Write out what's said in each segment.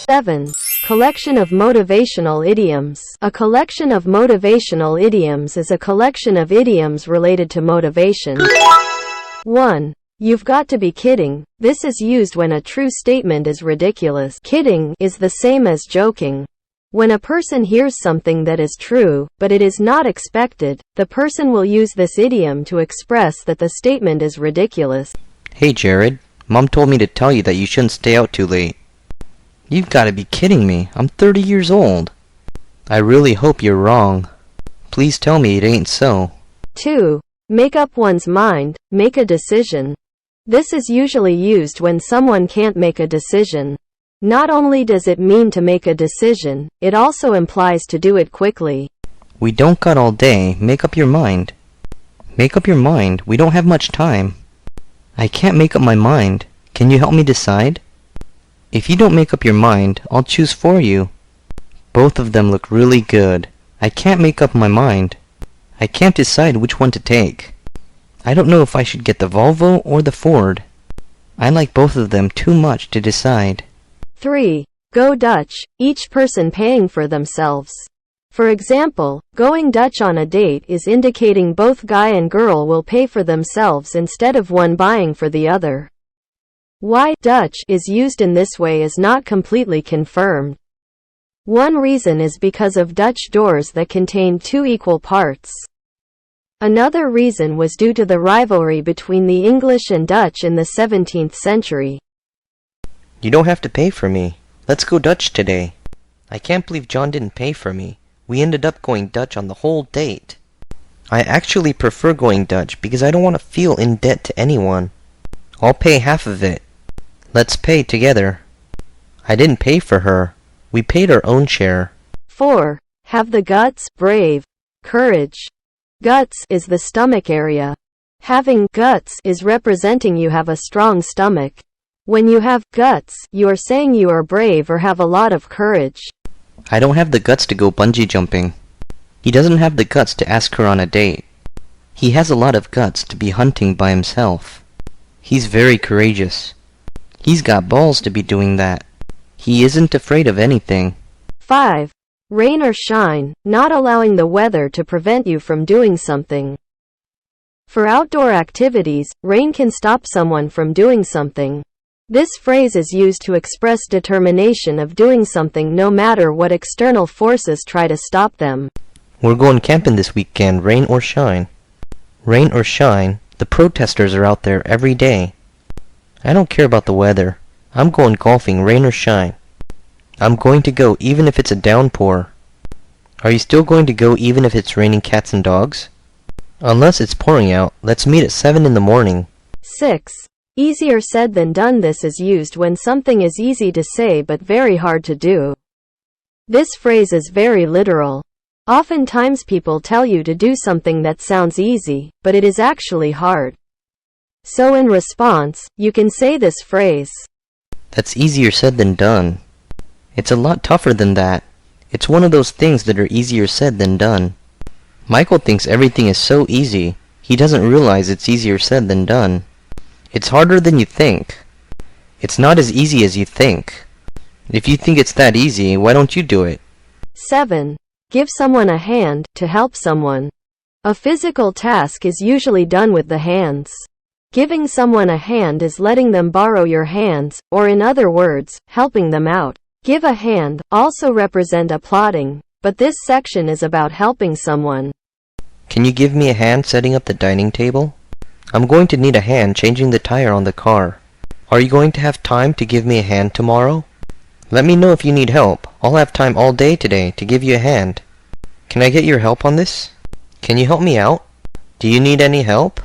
7. Collection of motivational idioms. A collection of motivational idioms is a collection of idioms related to motivation. 1. You've got to be kidding. This is used when a true statement is ridiculous. Kidding is the same as joking. When a person hears something that is true, but it is not expected, the person will use this idiom to express that the statement is ridiculous. Hey Jared, Mom told me to tell you that you shouldn't stay out too late. You've got to be kidding me. I'm 30 years old. I really hope you're wrong. Please tell me it ain't so. 2. Make up one's mind. Make a decision. This is usually used when someone can't make a decision. Not only does it mean to make a decision, it also implies to do it quickly. We don't got all day. Make up your mind. Make up your mind. We don't have much time. I can't make up my mind. Can you help me decide? If you don't make up your mind, I'll choose for you. Both of them look really good. I can't make up my mind. I can't decide which one to take. I don't know if I should get the Volvo or the Ford. I like both of them too much to decide. 3. Go Dutch. Each person paying for themselves. For example, going Dutch on a date is indicating both guy and girl will pay for themselves instead of one buying for the other. Why Dutch is used in this way is not completely confirmed. One reason is because of Dutch doors that contain two equal parts. Another reason was due to the rivalry between the English and Dutch in the 17th century. You don't have to pay for me. Let's go Dutch today. I can't believe John didn't pay for me. We ended up going Dutch on the whole date. I actually prefer going Dutch because I don't want to feel in debt to anyone. I'll pay half of it. Let's pay together. I didn't pay for her. We paid our own share. 4. Have the guts, brave, courage. Guts is the stomach area. Having guts is representing you have a strong stomach. When you have guts, you are saying you are brave or have a lot of courage. I don't have the guts to go bungee jumping. He doesn't have the guts to ask her on a date. He has a lot of guts to be hunting by himself. He's very courageous. He's got balls to be doing that. He isn't afraid of anything. 5. Rain or shine, not allowing the weather to prevent you from doing something. For outdoor activities, rain can stop someone from doing something. This phrase is used to express determination of doing something no matter what external forces try to stop them. We're going camping this weekend, rain or shine. Rain or shine, the protesters are out there every day. I don't care about the weather. I'm going golfing, rain or shine. I'm going to go even if it's a downpour. Are you still going to go even if it's raining cats and dogs? Unless it's pouring out, let's meet at 7 in the morning. 6. Easier said than done. This is used when something is easy to say but very hard to do. This phrase is very literal. Oftentimes people tell you to do something that sounds easy, but it is actually hard. So in response, you can say this phrase. That's easier said than done. It's a lot tougher than that. It's one of those things that are easier said than done. Michael thinks everything is so easy, he doesn't realize it's easier said than done. It's harder than you think. It's not as easy as you think. If you think it's that easy, why don't you do it? 7. Give someone a hand, to help someone. A physical task is usually done with the hands. Giving someone a hand is letting them borrow your hands, or in other words, helping them out. Give a hand also represent applauding, but this section is about helping someone. Can you give me a hand setting up the dining table? I'm going to need a hand changing the tire on the car. Are you going to have time to give me a hand tomorrow? Let me know if you need help. I'll have time all day today to give you a hand. Can I get your help on this? Can you help me out? Do you need any help?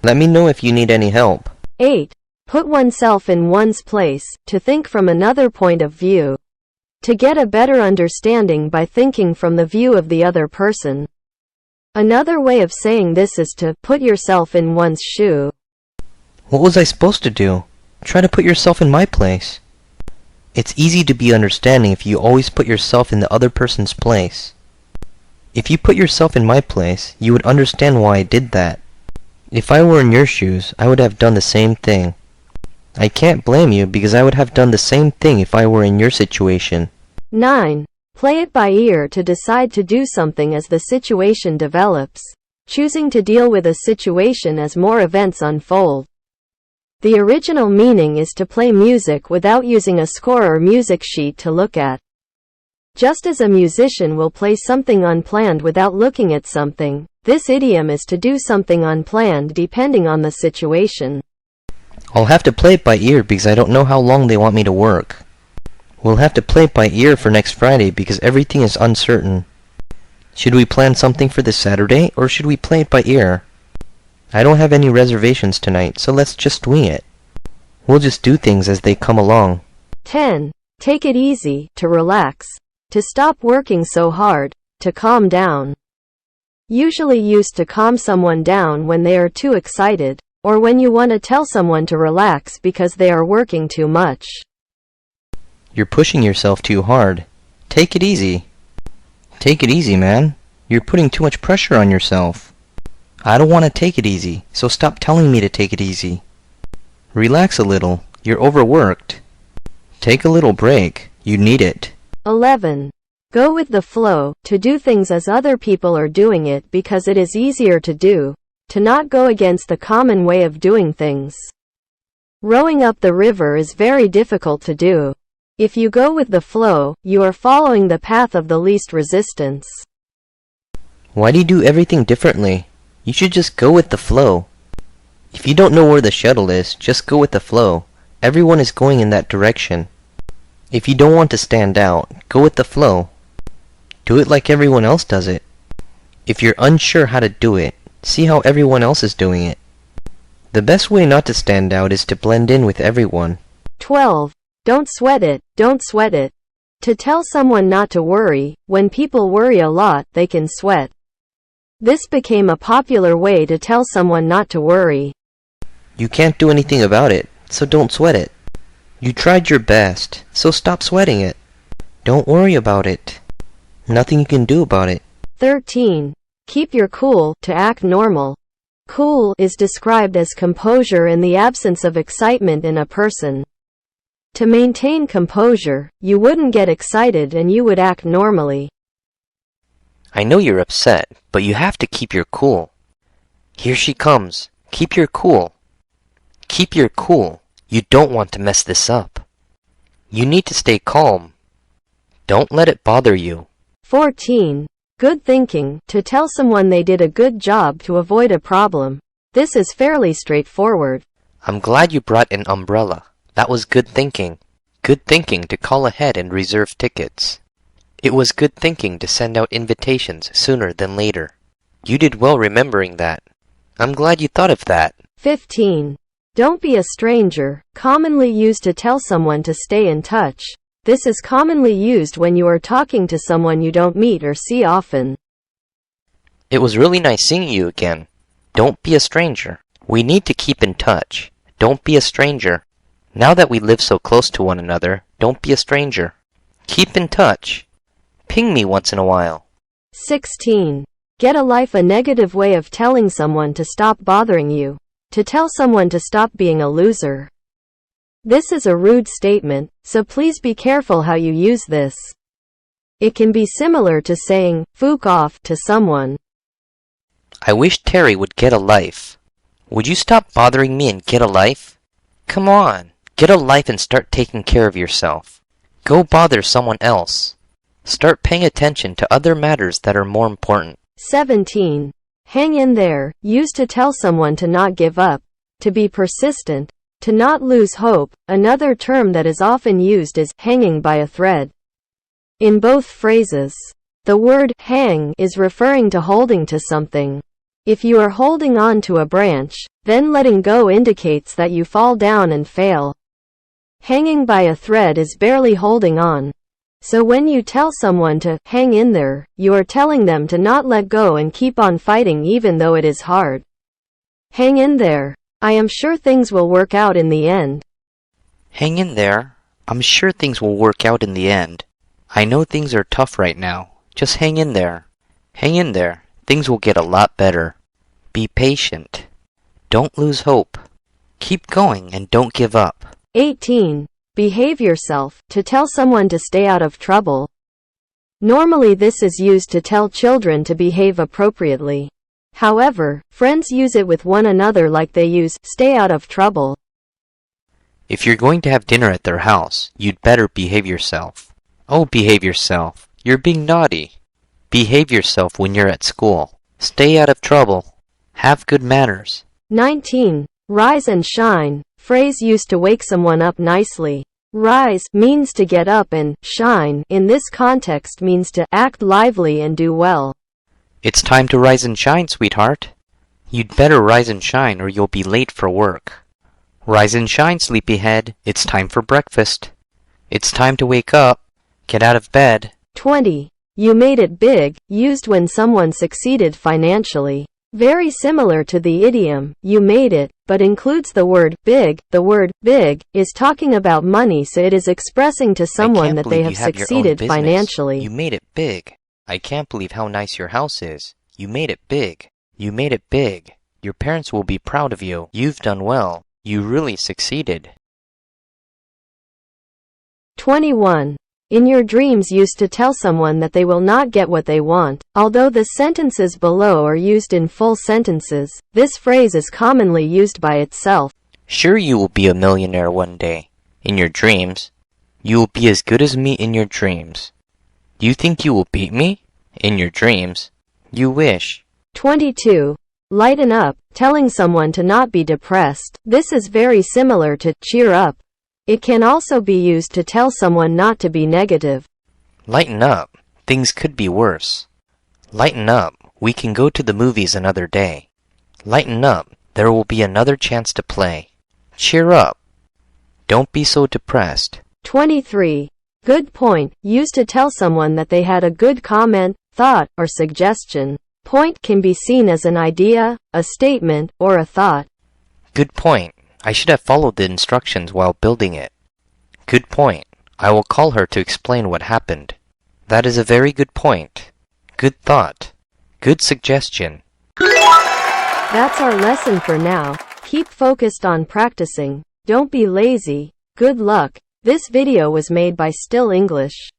Let me know if you need any help. 8. Put oneself in one's place, to think from another point of view. To get a better understanding by thinking from the view of the other person. Another way of saying this is to put yourself in one's shoe. What was I supposed to do? Try to put yourself in my place. It's easy to be understanding if you always put yourself in the other person's place. If you put yourself in my place, you would understand why I did that. If I were in your shoes, I would have done the same thing. I can't blame you because I would have done the same thing if I were in your situation. 9. Play it by ear to decide to do something as the situation develops, choosing to deal with a situation as more events unfold. The original meaning is to play music without using a score or music sheet to look at. Just as a musician will play something unplanned without looking at something, this idiom is to do something unplanned depending on the situation. I'll have to play it by ear because I don't know how long they want me to work. We'll have to play it by ear for next Friday because everything is uncertain. Should we plan something for this Saturday or should we play it by ear? I don't have any reservations tonight, so let's just wing it. We'll just do things as they come along. 10. Take it easy, to relax, to stop working so hard, to calm down. Usually used to calm someone down when they are too excited, or when you want to tell someone to relax because they are working too much. You're pushing yourself too hard. Take it easy. Take it easy, man. You're putting too much pressure on yourself. I don't want to take it easy, so stop telling me to take it easy. Relax a little. You're overworked. Take a little break. You need it. 11. Go with the flow, to do things as other people are doing it because it is easier to do, to not go against the common way of doing things. Rowing up the river is very difficult to do. If you go with the flow, you are following the path of the least resistance. Why do you do everything differently? You should just go with the flow. If you don't know where the shuttle is, just go with the flow. Everyone is going in that direction. If you don't want to stand out, go with the flow. Do it like everyone else does it. If you're unsure how to do it, see how everyone else is doing it. The best way not to stand out is to blend in with everyone. 12. Don't sweat it, don't sweat it. To tell someone not to worry, when people worry a lot, they can sweat. This became a popular way to tell someone not to worry. You can't do anything about it, so don't sweat it. You tried your best, so stop sweating it. Don't worry about it. Nothing you can do about it. 13. Keep your cool, to act normal. Cool is described as composure in the absence of excitement in a person. To maintain composure, you wouldn't get excited and you would act normally. I know you're upset, but you have to keep your cool. Here she comes. Keep your cool. Keep your cool. You don't want to mess this up. You need to stay calm. Don't let it bother you. 14. Good thinking, to tell someone they did a good job to avoid a problem. This is fairly straightforward. I'm glad you brought an umbrella. That was good thinking. Good thinking to call ahead and reserve tickets. It was good thinking to send out invitations sooner than later. You did well remembering that. I'm glad you thought of that. 15. Don't be a stranger, commonly used to tell someone to stay in touch. This is commonly used when you are talking to someone you don't meet or see often. It was really nice seeing you again. Don't be a stranger. We need to keep in touch. Don't be a stranger. Now that we live so close to one another, don't be a stranger. Keep in touch. Ping me once in a while. 16. Get a life, a negative way of telling someone to stop bothering you. To tell someone to stop being a loser. This is a rude statement, so please be careful how you use this. It can be similar to saying, "Fuck off," to someone. I wish Terry would get a life. Would you stop bothering me and get a life? Come on, get a life and start taking care of yourself. Go bother someone else. Start paying attention to other matters that are more important. 17. Hang in there, used to tell someone to not give up, to be persistent, to not lose hope. Another term that is often used is hanging by a thread. In both phrases, the word hang is referring to holding to something. If you are holding on to a branch, then letting go indicates that you fall down and fail. Hanging by a thread is barely holding on. So when you tell someone to hang in there, you are telling them to not let go and keep on fighting even though it is hard. Hang in there. I am sure things will work out in the end. Hang in there. I'm sure things will work out in the end. I know things are tough right now. Just hang in there. Hang in there. Things will get a lot better. Be patient. Don't lose hope. Keep going and don't give up. 18. Behave yourself, to tell someone to stay out of trouble. Normally this is used to tell children to behave appropriately. However, friends use it with one another like they use stay out of trouble. If you're going to have dinner at their house, you'd better behave yourself. Oh, behave yourself. You're being naughty. Behave yourself when you're at school. Stay out of trouble. Have good manners. 19. Rise and shine. Phrase used to wake someone up nicely. Rise means to get up and shine in this context means to act lively and do well. It's time to rise and shine, sweetheart. You'd better rise and shine or you'll be late for work. Rise and shine, sleepyhead. It's time for breakfast. It's time to wake up. Get out of bed. 20. You made it big, used when someone succeeded financially. Very similar to the idiom, you made it, but includes the word big. The word big is talking about money, so it is expressing to someone that they have succeeded financially. You made it big. I can't believe how nice your house is. You made it big. You made it big. Your parents will be proud of you. You've done well. You really succeeded. 21. In your dreams used to tell someone that they will not get what they want. Although the sentences below are used in full sentences, this phrase is commonly used by itself. Sure, you will be a millionaire one day. In your dreams. You will be as good as me in your dreams. You think you will beat me? In your dreams. You wish. 22. Lighten up, telling someone to not be depressed. This is very similar to cheer up. It can also be used to tell someone not to be negative. Lighten up. Things could be worse. Lighten up. We can go to the movies another day. Lighten up. There will be another chance to play. Cheer up. Don't be so depressed. 23. Good point. Used to tell someone that they had a good comment, thought, or suggestion. Point can be seen as an idea, a statement, or a thought. Good point. I should have followed the instructions while building it. Good point. I will call her to explain what happened. That is a very good point. Good thought. Good suggestion. That's our lesson for now. Keep focused on practicing. Don't be lazy. Good luck. This video was made by Still English.